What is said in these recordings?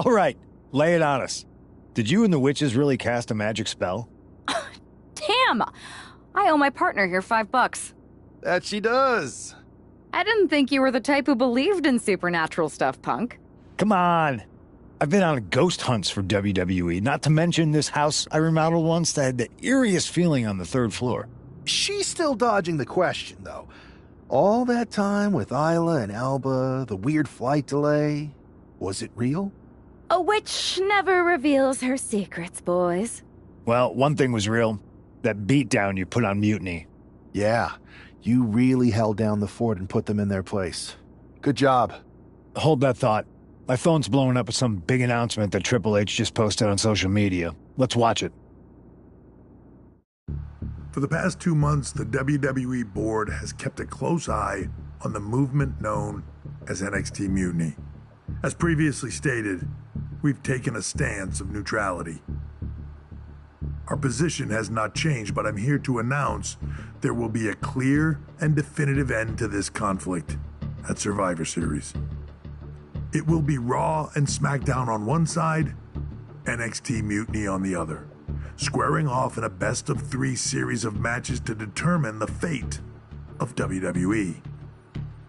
All right, lay it on us. Did you and the witches really cast a magic spell? Damn! I owe my partner here $5. That she does. I didn't think you were the type who believed in supernatural stuff, punk. Come on. I've been on ghost hunts for WWE, not to mention this house I remodeled once that had the eeriest feeling on the 3rd floor. She's still dodging the question, though. All that time with Isla and Alba, the weird flight delay, was it real? A witch never reveals her secrets, boys. Well, one thing was real. That beatdown you put on Mutiny. Yeah, you really held down the fort and put them in their place. Good job. Hold that thought. My phone's blowing up with some big announcement that Triple H just posted on social media. Let's watch it. For the past 2 months, the WWE board has kept a close eye on the movement known as NXT Mutiny. As previously stated, we've taken a stance of neutrality. Our position has not changed, but I'm here to announce there will be a clear and definitive end to this conflict at Survivor Series. It will be Raw and SmackDown on one side, NXT Mutiny on the other, squaring off in a best-of-3 series of matches to determine the fate of WWE.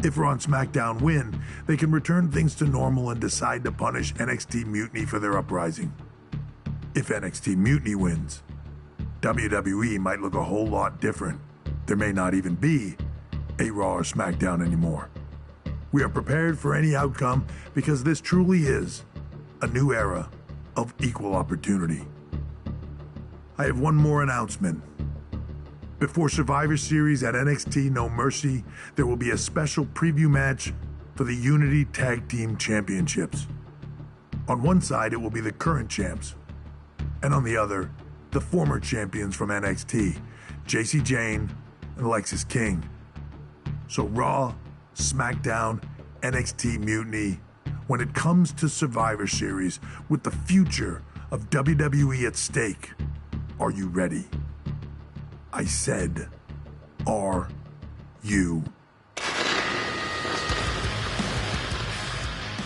If Raw and SmackDown win, they can return things to normal and decide to punish NXT Mutiny for their uprising. If NXT Mutiny wins, WWE might look a whole lot different. There may not even be a Raw or SmackDown anymore. We are prepared for any outcome because this truly is a new era of equal opportunity. I have one more announcement. Before Survivor Series at NXT No Mercy, there will be a special preview match for the Unity Tag Team Championships. On one side, it will be the current champs, and on the other, the former champions from NXT, Jacy Jayne and Lexis King. So Raw, SmackDown, NXT Mutiny, when it comes to Survivor Series, with the future of WWE at stake, are you ready? I said, are you?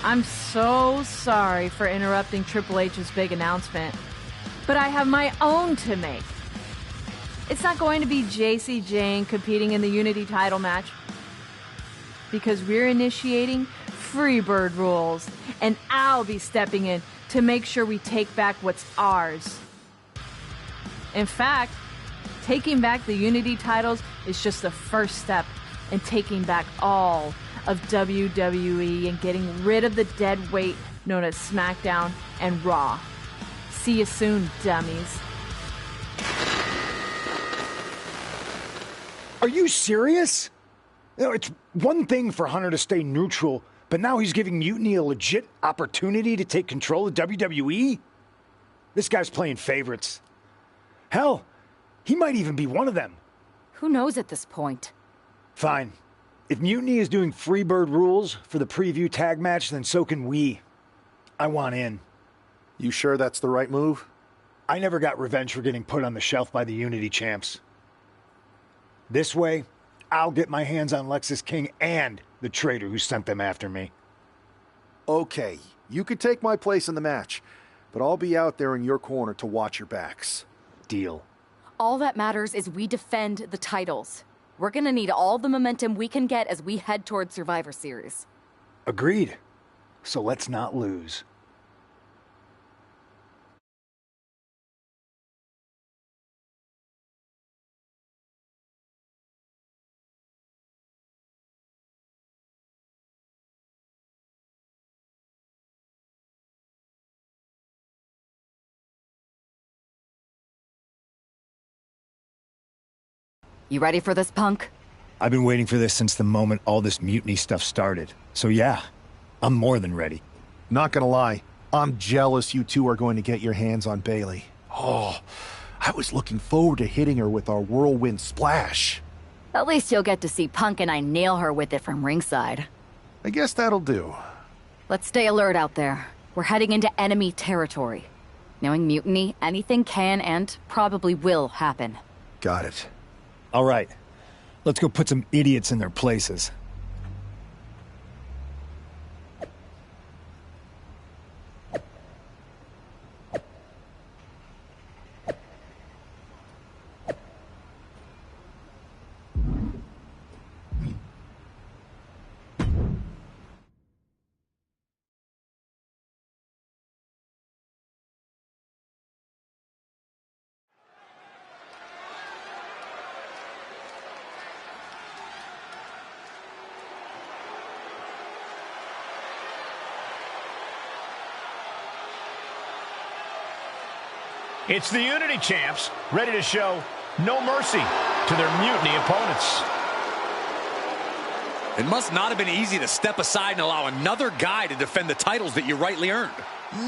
I'm so sorry for interrupting Triple H's big announcement, but I have my own to make. It's not going to be Jacy Jayne competing in the Unity title match, because we're initiating Freebird rules, and I'll be stepping in to make sure we take back what's ours. In fact, taking back the Unity titles is just the first step in taking back all of WWE and getting rid of the dead weight known as SmackDown and Raw. See you soon, dummies. Are you serious? You know, it's one thing for Hunter to stay neutral, but now he's giving Mutiny a legit opportunity to take control of WWE? This guy's playing favorites. Hell, he might even be one of them. Who knows at this point? Fine. If Mutiny is doing Freebird rules for the preview tag match, then so can we. I want in. You sure that's the right move? I never got revenge for getting put on the shelf by the Unity champs. This way, I'll get my hands on Lexis King and the traitor who sent them after me. Okay, you could take my place in the match, but I'll be out there in your corner to watch your backs. Deal. All that matters is we defend the titles. We're gonna need all the momentum we can get as we head towards Survivor Series. Agreed. So let's not lose. You ready for this, punk? I've been waiting for this since the moment all this Mutiny stuff started. So yeah, I'm more than ready. Not gonna lie, I'm jealous you two are going to get your hands on Bayley. Oh, I was looking forward to hitting her with our whirlwind splash. At least you'll get to see Punk and I nail her with it from ringside. I guess that'll do. Let's stay alert out there. We're heading into enemy territory. Knowing Mutiny, anything can and probably will happen. Got it. All right, let's go put some idiots in their places. It's the Unity champs, ready to show no mercy to their Mutiny opponents. It must not have been easy to step aside and allow another guy to defend the titles that you rightly earned.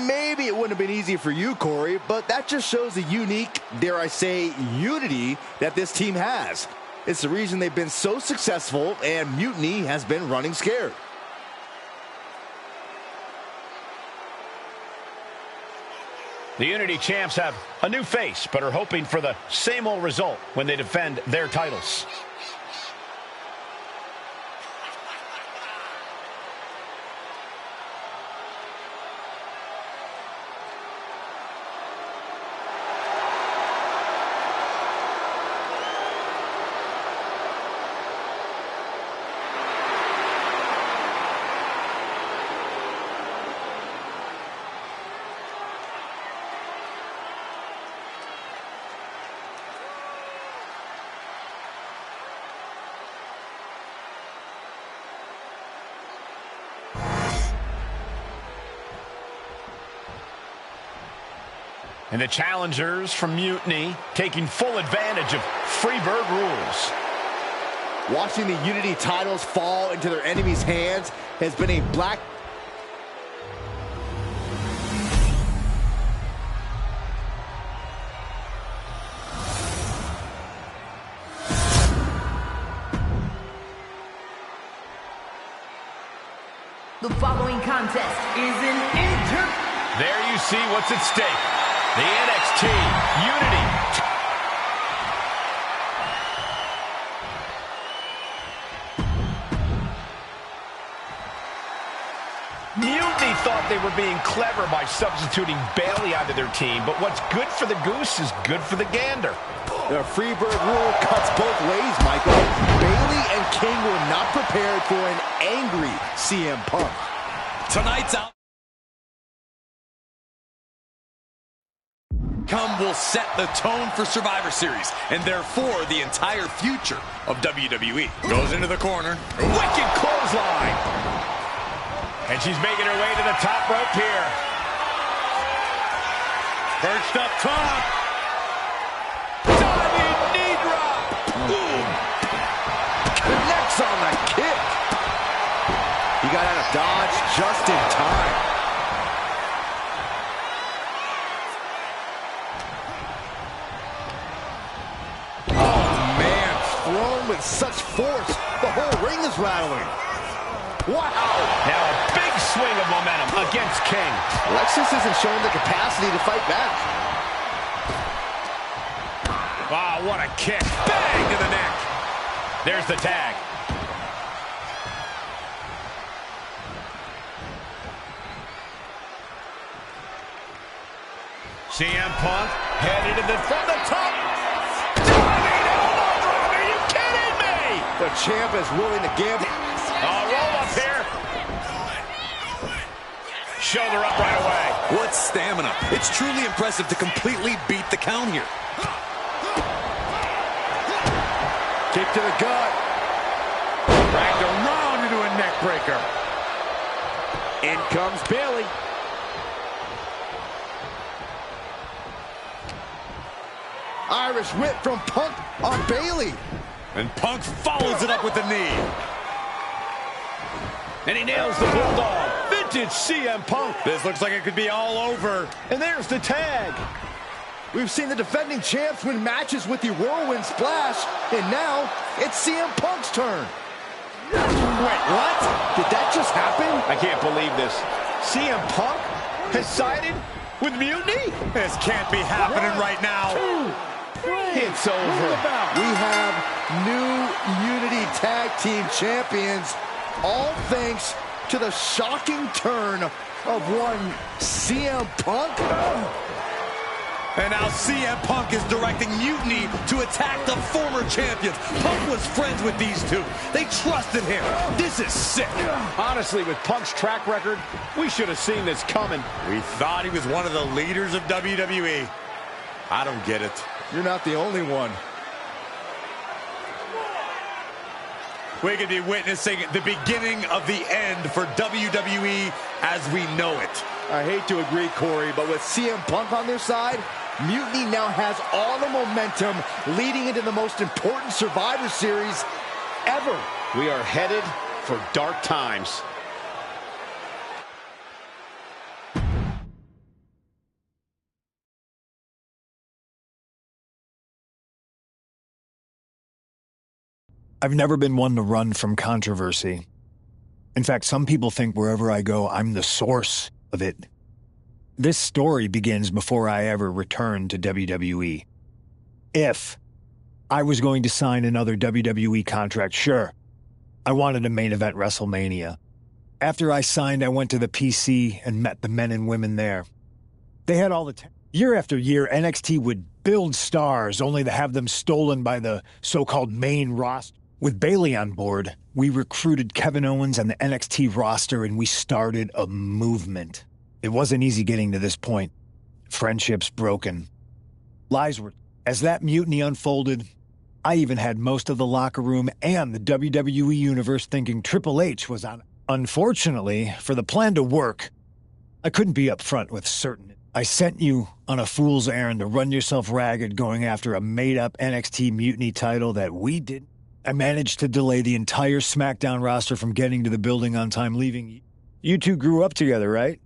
Maybe it wouldn't have been easy for you, Corey, but that just shows the unique, dare I say, unity that this team has. It's the reason they've been so successful, and Mutiny has been running scared. The Unity champs have a new face, but are hoping for the same old result when they defend their titles. And the challengers from Mutiny taking full advantage of Freebird rules. Watching the Unity titles fall into their enemies' hands has been a black... The following contest is an There you see what's at stake. The NXT Unity. Mutiny thought they were being clever by substituting Bayley onto their team, but what's good for the goose is good for the gander. The Freebird rule cuts both ways, Michael. Bayley and King were not prepared for an angry CM Punk. Tonight's outcome will set the tone for Survivor Series, and therefore the entire future of WWE. Goes into the corner. Wicked clothesline. And she's making her way to the top rope here. Perched up top. Diving knee drop. Boom. Connects on the kick. He got out of dodge just in time. With such force, the whole ring is rattling. Wow! Now a big swing of momentum against King. Lexus isn't showing the capacity to fight back. Wow, what a kick. Bang to the neck. There's the tag. CM Punk headed to the from the top. The champ is willing to give. Roll up here. Shoulder up right away. What stamina. It's truly impressive to completely beat the count here. Kick to the gut. Dragged around into a neck breaker. In comes Bayley. Irish whip from Punk on Bayley. And Punk follows it up with the knee. And he nails the bulldog. Vintage CM Punk. This looks like it could be all over. And there's the tag. We've seen the defending champs win matches with the whirlwind splash, and now it's CM Punk's turn. Wait, what? Did that just happen? I can't believe this. CM Punk has sided with Mutiny? This can't be happening right now. It's over. We have new Unity Tag Team Champions, all thanks to the shocking turn of one CM Punk. And now CM Punk is directing Mutiny to attack the former champions. Punk was friends with these two. They trusted him. This is sick. Honestly, with Punk's track record, we should have seen this coming. We thought he was one of the leaders of WWE. I don't get it. You're not the only one. We could be witnessing the beginning of the end for WWE as we know it. I hate to agree, Corey, but with CM Punk on their side, Mutiny now has all the momentum leading into the most important Survivor Series ever. We are headed for dark times. I've never been one to run from controversy. In fact, some people think wherever I go, I'm the source of it. This story begins before I ever returned to WWE. If I was going to sign another WWE contract, sure, I wanted a main event WrestleMania. After I signed, I went to the PC and met the men and women there. They had all the year after year, NXT would build stars only to have them stolen by the so-called main roster. With Bayley on board, we recruited Kevin Owens and the NXT roster, and we started a movement. It wasn't easy getting to this point. Friendships broken. Lies were... As that mutiny unfolded, I even had most of the locker room and the WWE Universe thinking Triple H was on. Unfortunately, for the plan to work, I couldn't be upfront with certain. I sent you on a fool's errand to run yourself ragged going after a made-up NXT Mutiny title that we didn't. I managed to delay the entire SmackDown roster from getting to the building on time, leaving... You two grew up together, right?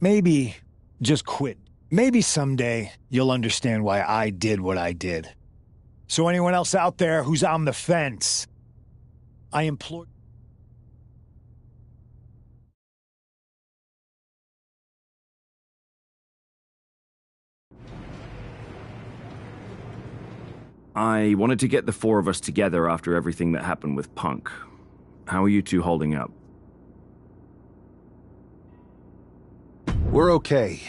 Maybe just quit. Maybe someday you'll understand why I did what I did. So anyone else out there who's on the fence, I implore... I wanted to get the four of us together after everything that happened with Punk. How are you two holding up? We're okay,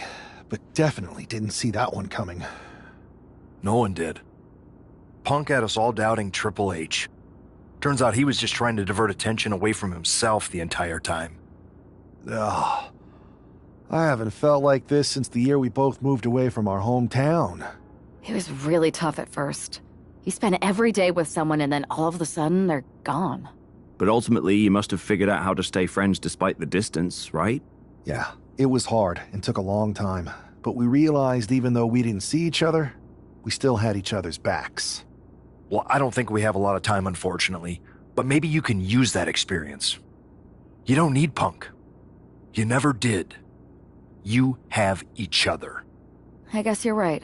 but definitely didn't see that one coming. No one did. Punk had us all doubting Triple H. Turns out he was just trying to divert attention away from himself the entire time. Ugh. I haven't felt like this since the year we both moved away from our hometown. It was really tough at first. You spend every day with someone and then all of a sudden they're gone. But ultimately, you must have figured out how to stay friends despite the distance, right? Yeah, it was hard and took a long time. But we realized even though we didn't see each other, we still had each other's backs. Well, I don't think we have a lot of time, unfortunately. But maybe you can use that experience. You don't need Punk. You never did. You have each other. I guess you're right.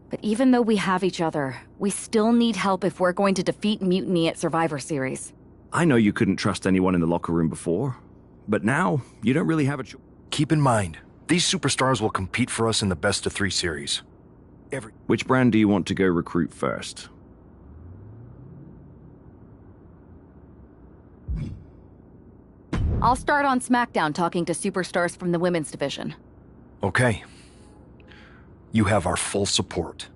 But even though we have each other, we still need help if we're going to defeat Mutiny at Survivor Series. I know you couldn't trust anyone in the locker room before, but now you don't really have a choice. Keep in mind, these superstars will compete for us in the best-of-3 series. Which brand do you want to go recruit first? I'll start on SmackDown talking to superstars from the women's division. Okay. You have our full support.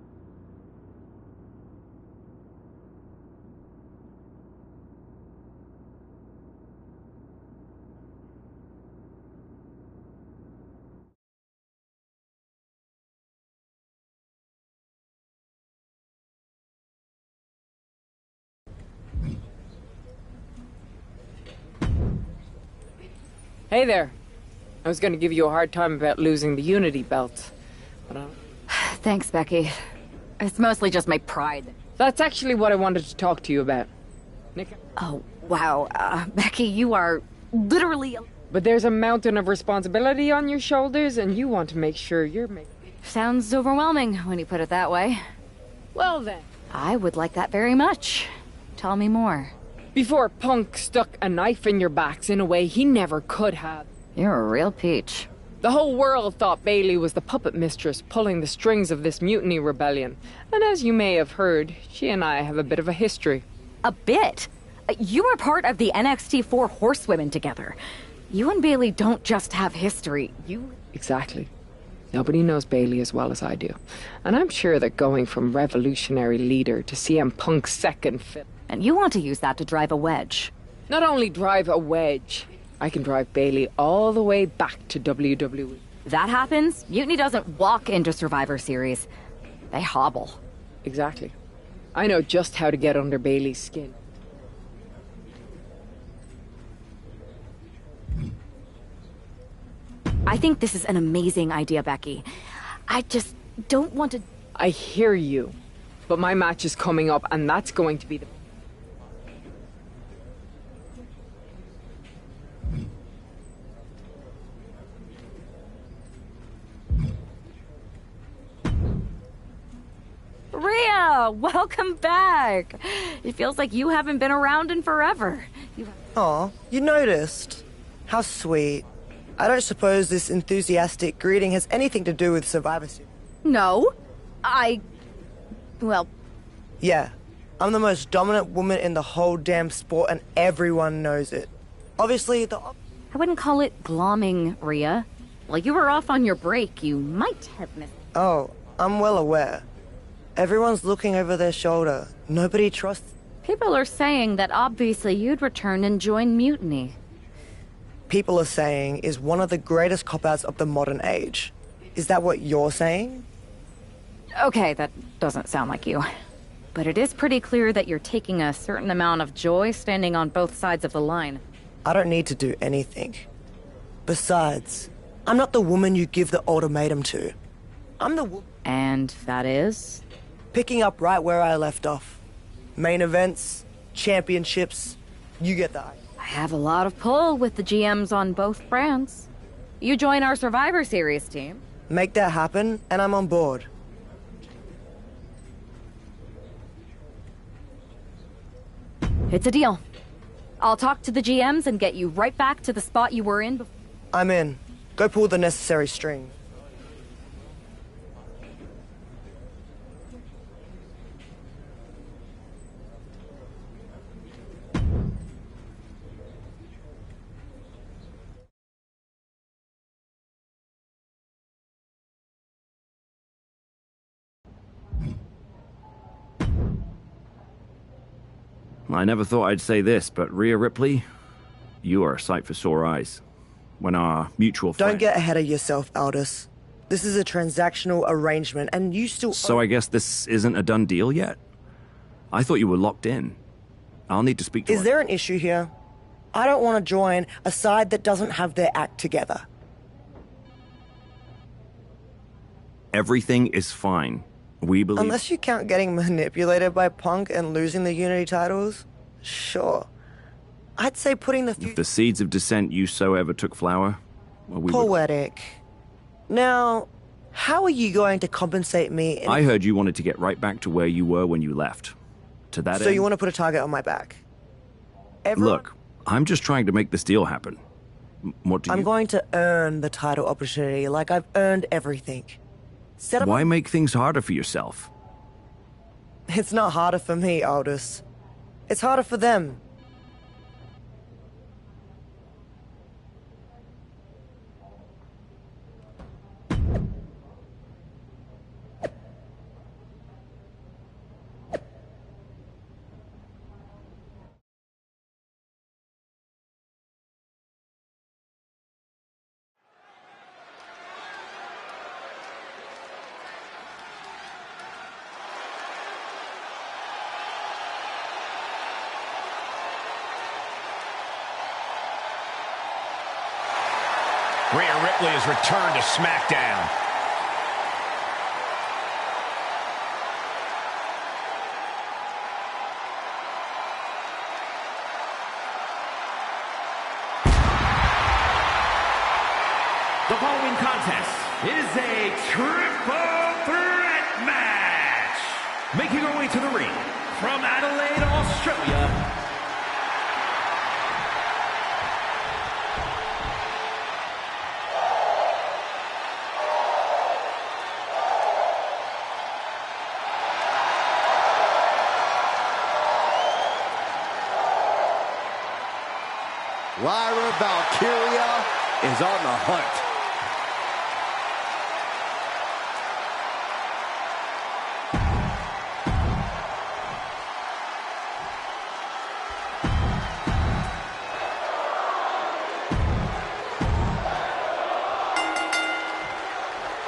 Hey there. I was gonna give you a hard time about losing the Unity belt, but Thanks, Becky. It's mostly just my pride. That's actually what I wanted to talk to you about. Nick? Oh, wow. Becky, you are literally... But there's a mountain of responsibility on your shoulders, and you want to make sure you're making... Sounds overwhelming when you put it that way. Well then. I would like that very much. Tell me more. Before Punk stuck a knife in your backs in a way he never could have. You're a real peach. The whole world thought Bayley was the puppet mistress pulling the strings of this mutiny rebellion. And as you may have heard, she and I have a bit of a history. A bit? You were part of the NXT 4 Horsewomen together. You and Bayley don't just have history, you... Exactly. Nobody knows Bayley as well as I do. And I'm sure that going from revolutionary leader to CM Punk's second fiddle... And you want to use that to drive a wedge. Not only drive a wedge, I can drive Bayley all the way back to WWE. That happens, Mutiny doesn't walk into Survivor Series. They hobble. Exactly. I know just how to get under Bayley's skin. I think this is an amazing idea, Becky. I just don't want to... I hear you, but my match is coming up, and that's going to be the... Rhea, welcome back. It feels like you haven't been around in forever. Aw, you noticed. How sweet. I don't suppose this enthusiastic greeting has anything to do with Survivor Series. No, well... Yeah, I'm the most dominant woman in the whole damn sport and everyone knows it. Obviously, I wouldn't call it glomming, Rhea. While you were off on your break, you might have missed... Oh, I'm well aware. Everyone's looking over their shoulder. Nobody trusts... People are saying that obviously you'd return and join Mutiny. People are saying is one of the greatest cop-outs of the modern age. Is that what you're saying? Okay, that doesn't sound like you. But it is pretty clear that you're taking a certain amount of joy standing on both sides of the line. I don't need to do anything. Besides, I'm not the woman you give the ultimatum to. I'm the And that is? Picking up right where I left off. Main events, championships, you get that. I have a lot of pull with the GMs on both brands. You join our Survivor Series team. Make that happen, and I'm on board. It's a deal. I'll talk to the GMs and get you right back to the spot you were in before. I'm in. Go pull the necessary string. I never thought I'd say this, but Rhea Ripley, you are a sight for sore eyes. When our mutual friend... Don't get ahead of yourself, Aldous. This is a transactional arrangement, and you still... So I guess this isn't a done deal yet? I thought you were locked in. I'll need to speak to her. Is there an issue here? I don't want to join a side that doesn't have their act together. Everything is fine. We believe... Unless you count getting manipulated by Punk and losing the Unity titles, sure. I'd say putting the... If the seeds of dissent you sow ever took flower, well, we Poetic. Now, how are you going to compensate me? I heard you wanted to get right back to where you were when you left. To that end... So you want to put a target on my back? Look, I'm just trying to make this deal happen. What do you... I'm going to earn the title opportunity like I've earned everything. Why make things harder for yourself? It's not harder for me, Aldous. It's harder for them. Rhea Ripley has returned to SmackDown. The following contest is a triple threat match. Making her way to the ring from Adelaide, Australia, Lyra Valkyria is on the hunt.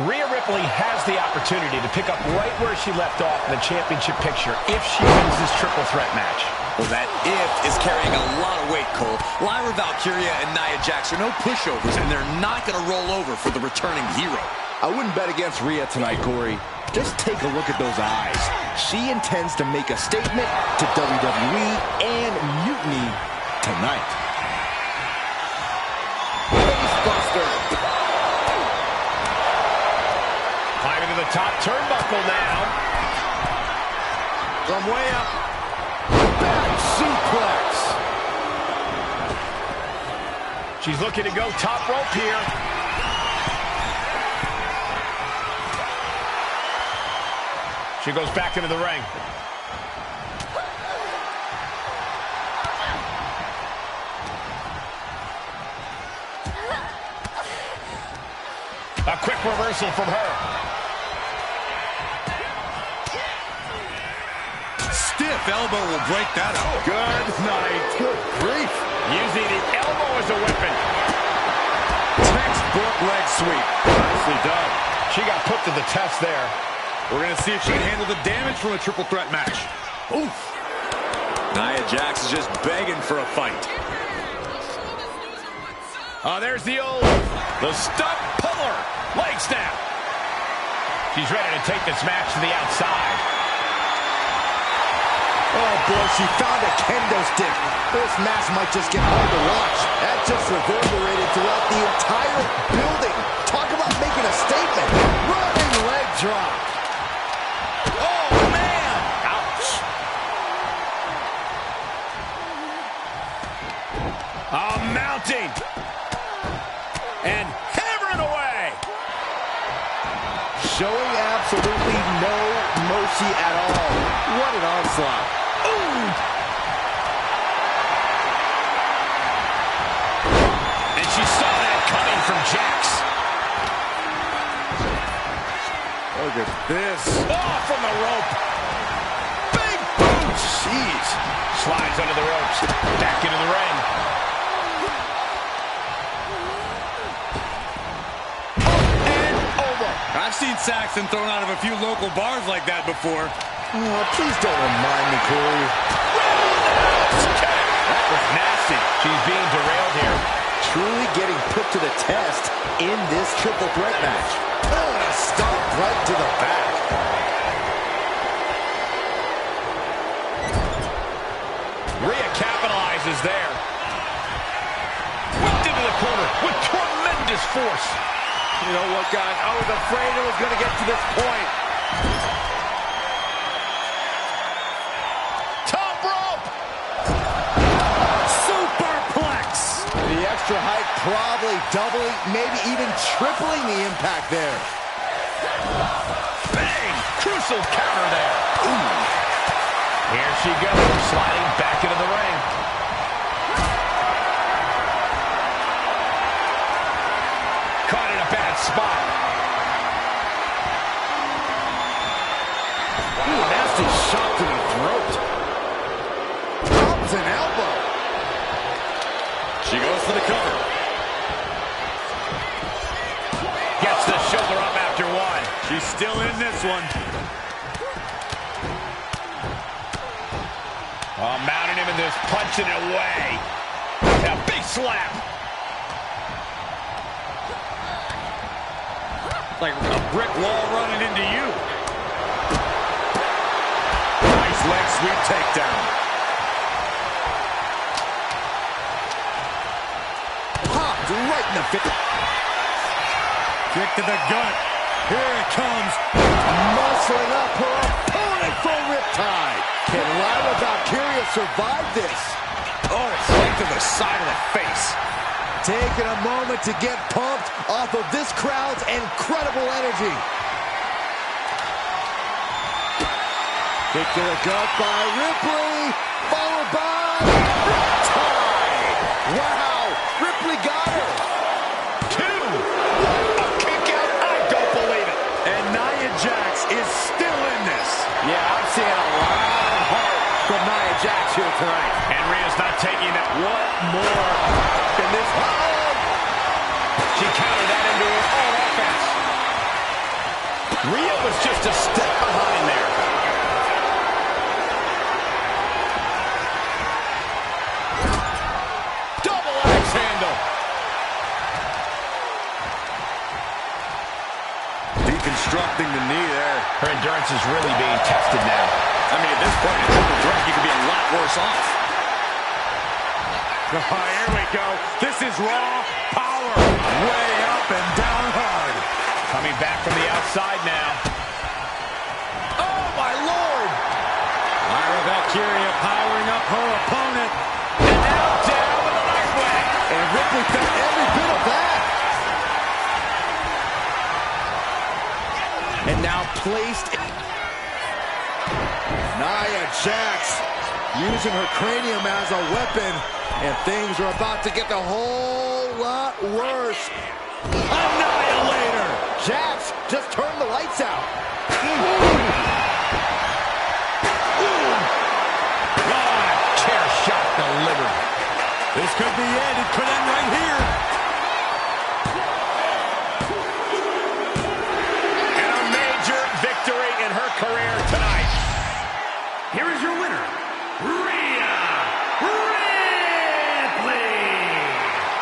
Rhea Ripley has the opportunity to pick up right where she left off in the championship picture if she wins this triple threat match. Well, that if is carrying a lot of weight, Cole. Lyra Valkyria and Nia Jax are no pushovers, and they're not going to roll over for the returning hero. I wouldn't bet against Rhea tonight, Corey. Just take a look at those eyes. She intends to make a statement to WWE and Mutiny tonight. Facebuster. Climbing to the top turnbuckle now. From way up. Back suplex. She's looking to go top rope here. She goes back into the ring. A quick reversal from her. Stiff elbow will break that up. Good night. Good grief. Using the elbow as a weapon. Textbook leg sweep. Nicely done. She got put to the test there. We're going to see if she can handle the damage from a triple threat match. Oof. Nia Jax is just begging for a fight. Oh, there's the stump puller. Leg snap. She's ready to take this match to the outside. Oh, boy, she found a kendo stick. This match might just get hard to watch. That just reverberated throughout the entire building. Talk about making a statement. Running leg drop. Oh, man. Ouch. Mounting. And hammering away. Showing absolutely no mercy at all. What an onslaught. Ooh. And she saw that coming from Jax. Look at this. Oh, from the rope. Big boot. Jeez. Slides under the ropes. Back into the ring. I've seen Saxton thrown out of a few local bars like that before. Oh, please don't remind me, Corey. That was nasty. She's being derailed here. Truly getting put to the test in this triple threat match. Oh, a stomp right to the back. Rhea capitalizes there. Whipped into the corner with tremendous force. You know what, guys? I was afraid it was going to get to this point. Top rope! Superplex! The extra height probably doubling, maybe even tripling the impact there. Bang! Crucial counter there. Ooh. Here she goes, sliding back into the ring. Caught in a bad spot. Ooh, nasty shot to the throat. Drops an elbow. She goes for the cover. Gets the shoulder up after one. She's still in this one. Oh, mounting him and just punching it away. A big slap. Like a brick wall running into you. Nice leg sweep takedown. Popped right in the face. Kick to the gut. Here it comes. Muscling up her opponent for riptide. Can Lyra Valkyria survive this? Oh, right to the side of the face. Taking a moment to get pumped off of this crowd's incredible energy. Kick to the gut by Ripley, followed by Riptide. Wow, Ripley got her. Two. A kick out. I don't believe it. And Nia Jax is still in this. Yeah, I'm seeing a lot of heart from Nia Jax here tonight. And Rhea's not taking it. What more can this hold? She countered that into her own offense. Rhea was just a step behind there. Double axe handle. constructing the knee there. Her endurance is really being tested now. I mean, at this point, in triple threat, you could be a lot worse off. Oh, here we go. This is raw power. Way up and down hard. Coming back from the outside now. Oh, my Lord! Lyra Valkyria powering up her opponent. And now down with a knife whack. And Ripley felt every bit of that. And now placed. Nia Jax using her cranium as a weapon. And things are about to get a whole lot worse. Annihilator! Jax just turned the lights out. Chair shot delivered. This could be it. It could end right here. And a major victory in her career tonight. Here is your winner, Rhea Ripley.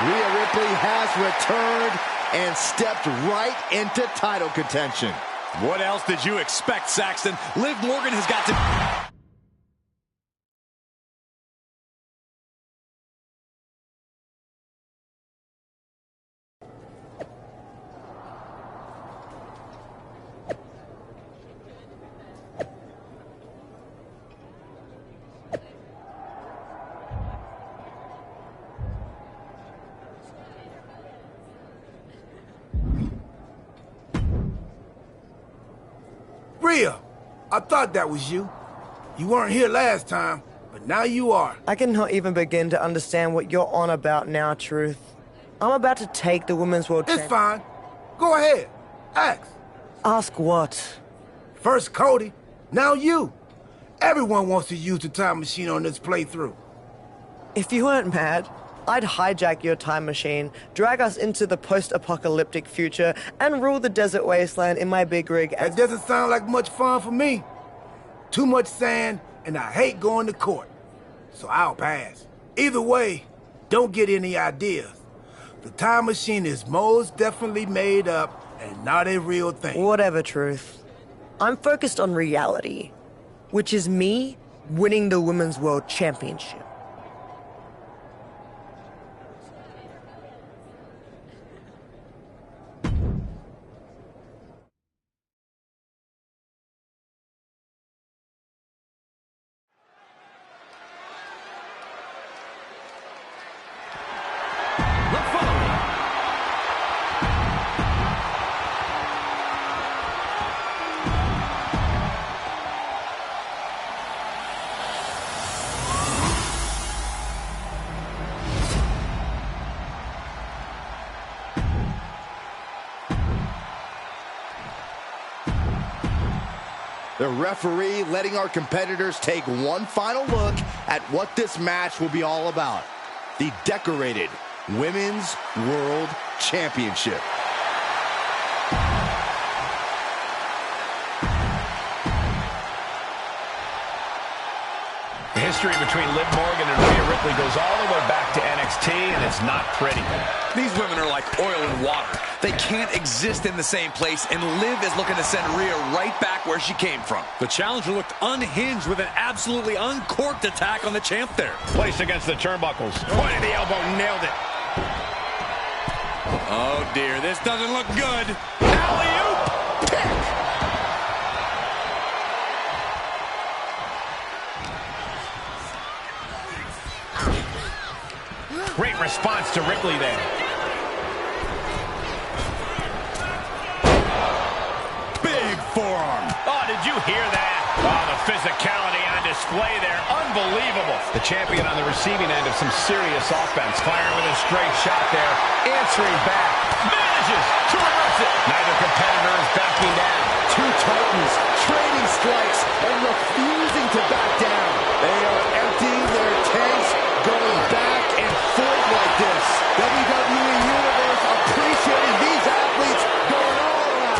Rhea Ripley has returned and stepped right into title contention. What else did you expect, Saxton? Liv Morgan has got to... Rhea, I thought that was you. You weren't here last time, but now you are. I cannot even begin to understand what you're on about now, Truth. I'm about to take the Women's World It's fine. Go ahead. Ask. Ask what? First Cody, now you. Everyone wants to use the time machine on this playthrough. If you weren't mad, I'd hijack your time machine, drag us into the post-apocalyptic future, and rule the desert wasteland in my big rig. That doesn't sound like much fun for me. Too much sand, and I hate going to court. So I'll pass. Either way, don't get any ideas. The time machine is most definitely made up and not a real thing. Whatever, Truth. I'm focused on reality, which is me winning the Women's World Championship. The referee letting our competitors take one final look at what this match will be all about. The decorated Women's World Championship. The history between Liv Morgan and Rhea Ripley goes all the way back to NXT, and it's not pretty. These women are like oil and water. They can't exist in the same place, and Liv is looking to send Rhea right back where she came from. The challenger looked unhinged with an absolutely uncorked attack on the champ there. Placed against the turnbuckles. Pointed the elbow, nailed it. Oh dear, this doesn't look good. Alley-oop! Pick! Great response to Ripley there. Big forearm. Oh, did you hear that? Oh, the physicality on display there. Unbelievable. The champion on the receiving end of some serious offense. Firing with a straight shot there. Answering back. Manages to reverse it. Neither competitor is backing down. Two Titans trading strikes and refusing to back down. They are emptying their tanks, going back and forth like this. WWE Universe appreciating these athletes going all out.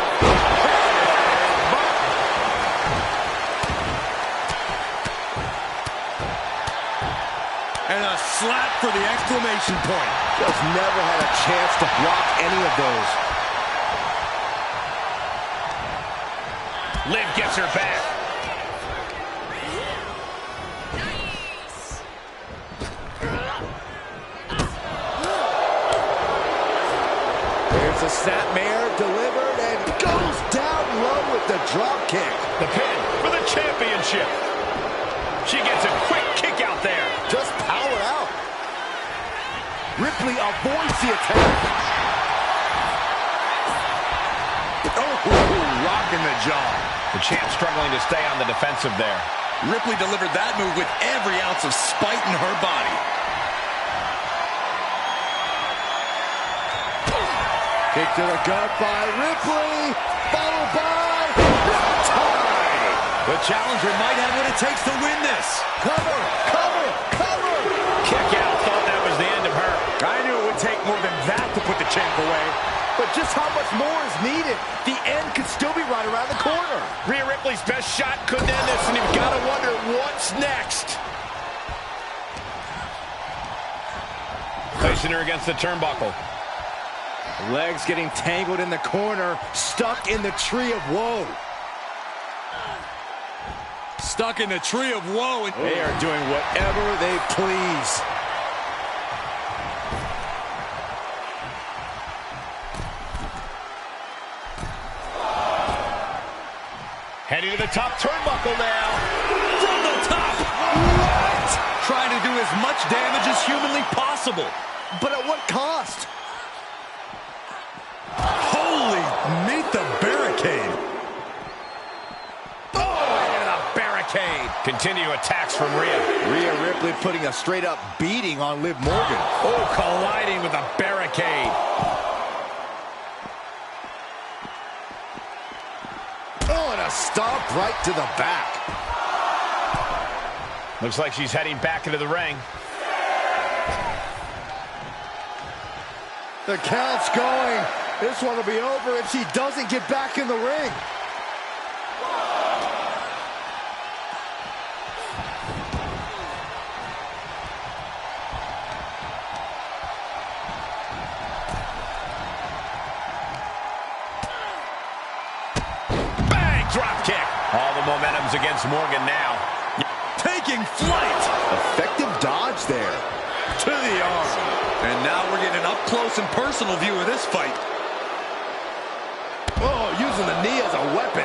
And a slap for the exclamation point. Just never had a chance to block any of those. Liv gets her back. There's a snapmare delivered and goes down low with the drop kick. The pin for the championship. She gets a quick kick out there. Just power out. Ripley avoids the attack. Oh, rocking the jaw. The champ struggling to stay on the defensive there. Ripley delivered that move with every ounce of spite in her body. Kick to the gut by Ripley, followed by tie. The challenger might have what it takes to win this. Cover, cover, cover. Kick out, thought that was the end of her. I knew it would take more than that to put the champ away. But just how much more is needed? The end could still be right around the corner. Rhea Ripley's best shot couldn't end this, and you've got to wonder what's next. Placing her against the turnbuckle. Legs getting tangled in the corner, stuck in the tree of woe. Stuck in the tree of woe. And they are doing whatever they please. Heading to the top turnbuckle now. From the top. What? Trying to do as much damage as humanly possible. But at what cost? Holy, meet the barricade. Oh, into the barricade. Continue attacks from Rhea. Rhea Ripley putting a straight-up beating on Liv Morgan. Oh, colliding with a barricade. Oh, and a stomp right to the back. Looks like she's heading back into the ring. The count's going. This one will be over if she doesn't get back in the ring. Bang! Drop kick. All the momentum's against Morgan now. Taking flight. Effective dodge there. To the arm. And now we're getting an up-close and personal view of this fight. Oh, using the knee as a weapon.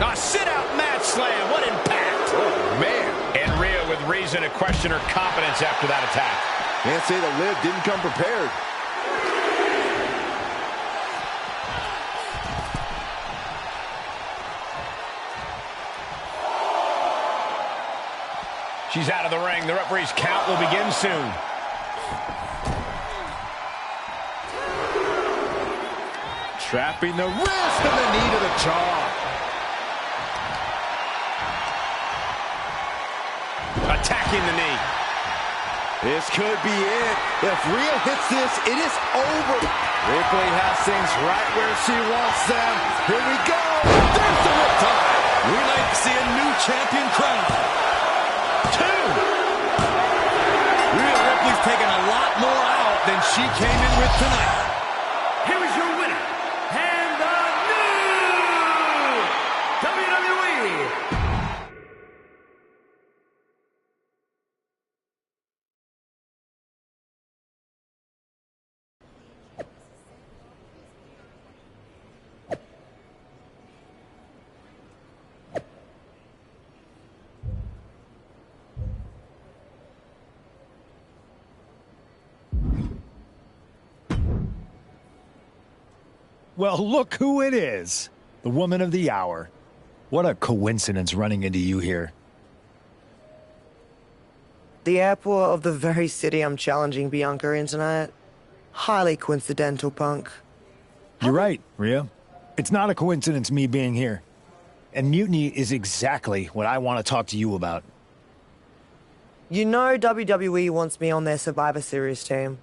A sit-out mat slam. What impact. Oh, man. And Rhea with reason to question her confidence after that attack. Can't say that Liv didn't come prepared. She's out of the ring. The referee's count will begin soon. Trapping the wrist and the knee to the jaw. Attacking the knee. This could be it. If Rhea hits this, it is over. Ripley has things right where she wants them. Here we go. There's the riptide. We like to see a new champion crowned. Rhea Ripley's taking a lot more out than she came in with tonight. Here is your winner, and the new WWE Well, look who it is. The woman of the hour. What a coincidence running into you here. The airport of the very city I'm challenging Bianca in tonight. Highly coincidental, Punk. You're right, Rhea. It's not a coincidence me being here. And Mutiny is exactly what I want to talk to you about. You know WWE wants me on their Survivor Series team.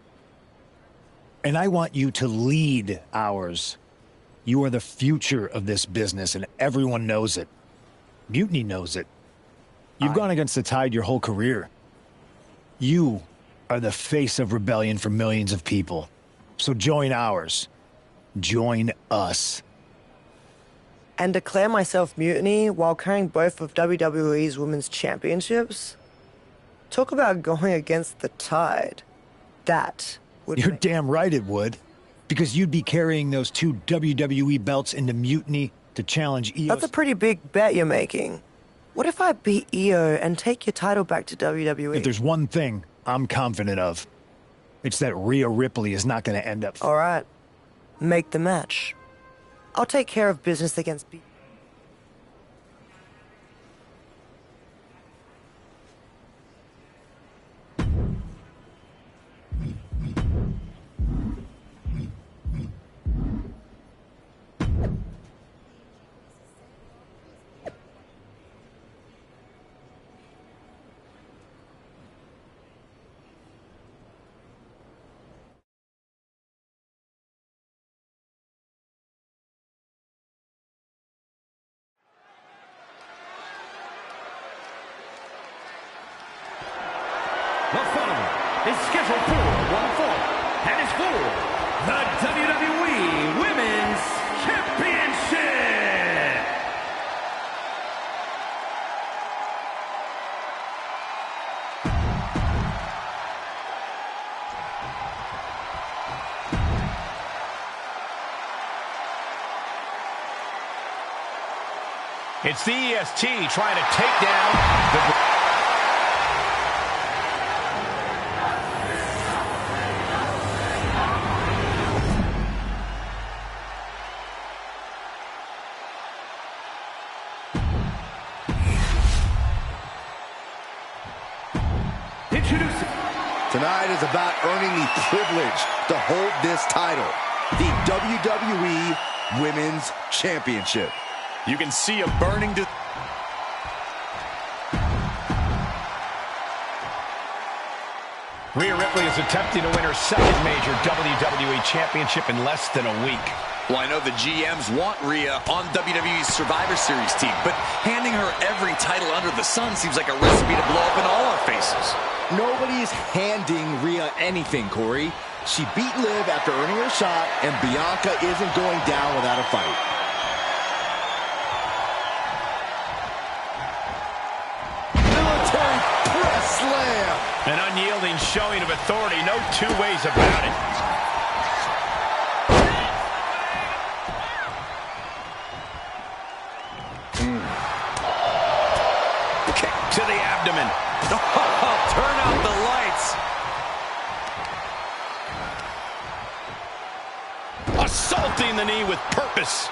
And I want you to lead ours. You are the future of this business, and everyone knows it. Mutiny knows it. You've gone against the tide your whole career. You are the face of rebellion for millions of people. So join ours. Join us. And declare myself Mutiny while carrying both of WWE's Women's Championships? Talk about going against the tide. That would You're damn right it would. Because you'd be carrying those 2 WWE belts into Mutiny to challenge EO. That's a pretty big bet you're making. What if I beat EO and take your title back to WWE? If there's one thing I'm confident of, it's that Rhea Ripley is not going to end up... All right. Make the match. I'll take care of business against B. The following is scheduled for one fall and is for the WWE Women's Championship. It's the EST trying to take down the... Tonight is about earning the privilege to hold this title, the WWE Women's Championship. You can see a burning... Rhea Ripley is attempting to win her second major WWE Championship in less than a week. Well, I know the GMs want Rhea on WWE's Survivor Series team, but handing her every title under the sun seems like a recipe to blow up in all our faces. Nobody's handing Rhea anything, Corey. She beat Liv after earning her shot, and Bianca isn't going down without a fight. Military press slam. An unyielding showing of authority, no two ways about it. Kick to the abdomen. Turn out the lights. Assaulting the knee with purpose.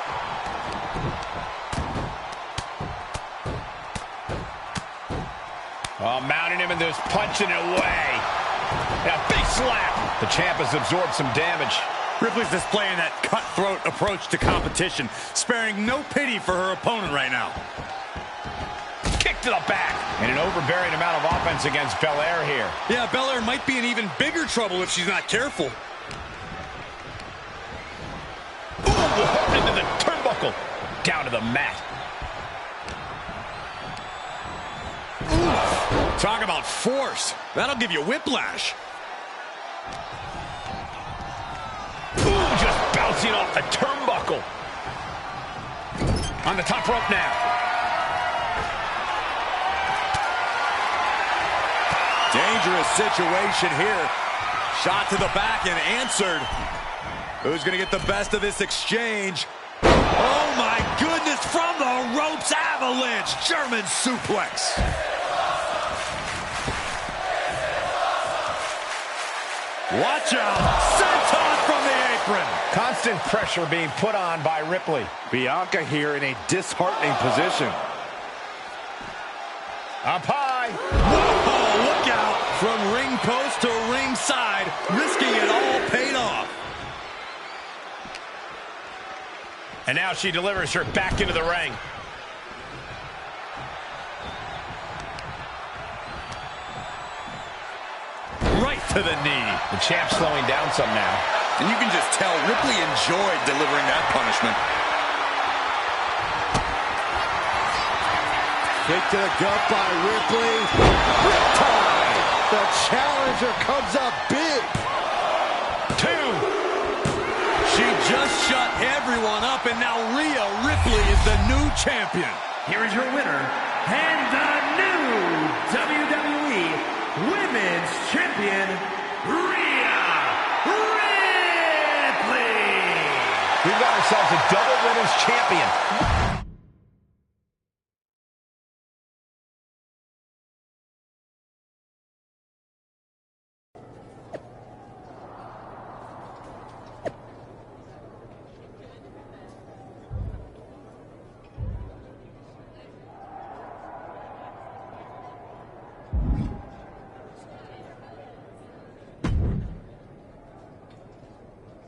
Oh, mounting him and just punching it away. And a big slap. The champ has absorbed some damage. Ripley's displaying that cutthroat approach to competition, sparing no pity for her opponent right now. Kick to the back. And an overbearing amount of offense against Belair here. Yeah, Belair might be in even bigger trouble if she's not careful. Ooh, into the turnbuckle. Down to the mat. Ooh, talk about force. That'll give you whiplash. Ooh, just bouncing off the turnbuckle. On the top rope now. Dangerous situation here. Shot to the back and answered. Who's going to get the best of this exchange? Oh, my goodness. From the ropes, avalanche. German suplex. Watch out. Senton from the apron. Constant pressure being put on by Ripley. Bianca here in a disheartening position. Up high. Whoa, look out. From ring post to ringside, risking it all paid off. And now she delivers her back into the ring. Right to the knee. The champ's slowing down some now. And you can just tell Ripley enjoyed delivering that punishment. Kick to the gut by Ripley. Riptide. The challenger comes up big. 2. She just shot champion. Here is your winner, and the new WWE Women's Champion, Rhea Ripley. We've got ourselves a double Women's Champion.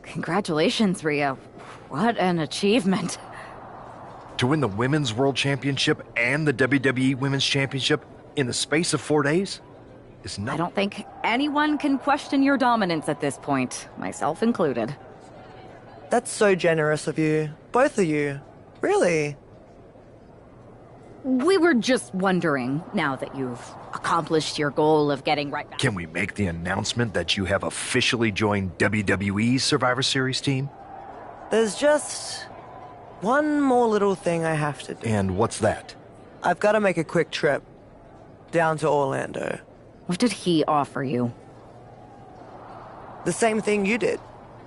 Congratulations, Rhea. What an achievement. To win the Women's World Championship and the WWE Women's Championship in the space of 4 days is not... I don't think anyone can question your dominance at this point, myself included. That's so generous of you. Both of you. Really? We were just wondering, now that you've accomplished your goal of getting right back... Can we make the announcement that you have officially joined WWE's Survivor Series team? There's just one more little thing I have to do. And what's that? I've got to make a quick trip down to Orlando. What did he offer you? The same thing you did.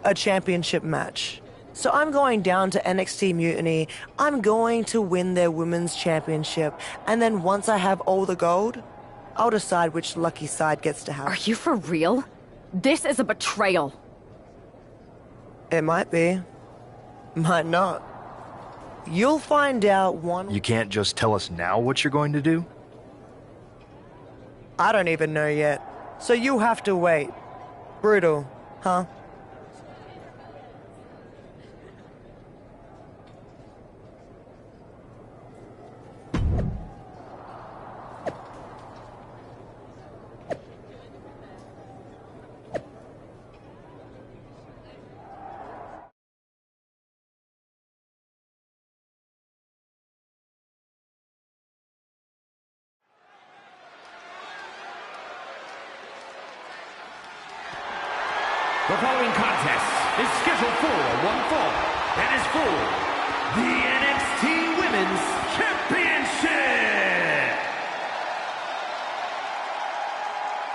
A championship match. So I'm going down to NXT Mutiny. I'm going to win their women's championship. And then once I have all the gold, I'll decide which lucky side gets to have. Are you for real? This is a betrayal. It might be. Might not. You'll find out one... You can't just tell us now what you're going to do? I don't even know yet. So you have to wait. Brutal, huh? The following contest is scheduled for one fall.